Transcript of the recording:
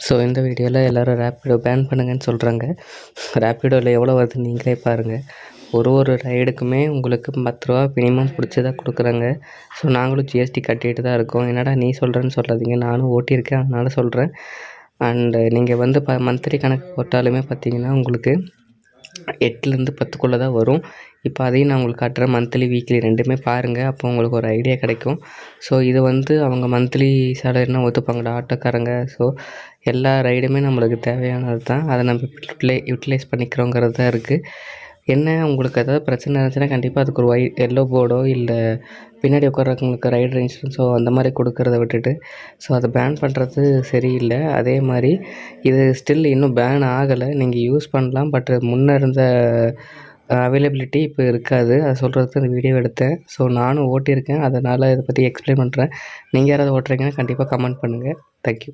So இந்த வீடியோவில் எல்லோரும் ரேப்பிடோ பேன் பண்ணுங்கன்னு சொல்கிறாங்க. ரேப்பிடோவில் எவ்வளோ வருது நீங்களே பாருங்கள். ஒரு ரைடுக்குமே உங்களுக்கு ரூ. 10 மினிமம் பிடிச்சி தான் கொடுக்குறாங்க. ஸோ நாங்களும் ஜிஎஸ்டி கட்டிகிட்டு தான் இருக்கோம். என்னடா நீ சொல்கிறேன்னு சொல்லாதீங்க, நானும் ஓட்டியிருக்கேன், அதனால் சொல்கிறேன். அண்டு நீங்கள் வந்து மந்த்லி கணக்கு போட்டாலுமே பார்த்தீங்கன்னா உங்களுக்கு 8லேருந்து 10க்குள்ளே தான் வரும். இப்போ அதையும் நான் உங்களுக்கு காட்டுறேன். மந்த்லி வீக்லி ரெண்டுமே பாருங்கள், அப்போ உங்களுக்கு ஒரு ஐடியா கிடைக்கும். ஸோ இது வந்து அவங்க மந்த்லி சேலரினா ஒத்துப்பாங்கடா ஆட்டோக்காரங்க. ஸோ எல்லா ரைடுமே நம்மளுக்கு தேவையானது தான், அதை நம்ம யூட்டிலைஸ் பண்ணிக்கிறோங்கிறது தான் இருக்குது. என்ன உங்களுக்கு ஏதாவது பிரச்சனை இருந்துச்சுன்னா கண்டிப்பாக அதுக்கு ஒரு எல்லோ போர்டோ இல்லை பின்னாடி உட்கார்றவங்களுக்கு ரைடர் இன்சூரன்ஸோ அந்த மாதிரி கொடுக்கறத விட்டுட்டு ஸோ அதை பேன் பண்ணுறது சரியில்லை. அதே மாதிரி இது ஸ்டில் இன்னும் பேன் ஆகலை, நீங்கள் யூஸ் பண்ணலாம். பட் முன்னே இருந்த அவைலபிலிட்டி இப்போ இருக்காது. அதை சொல்கிறதுக்கு இந்த வீடியோ எடுத்தேன். ஸோ நானும் ஓட்டியிருக்கேன், அதனால் இதை பற்றி எக்ஸ்பிளைன் பண்ணுறேன். நீங்கள் யாராவது ஓட்டுறீங்கன்னா கண்டிப்பாக கமெண்ட் பண்ணுங்கள். தேங்க்யூ.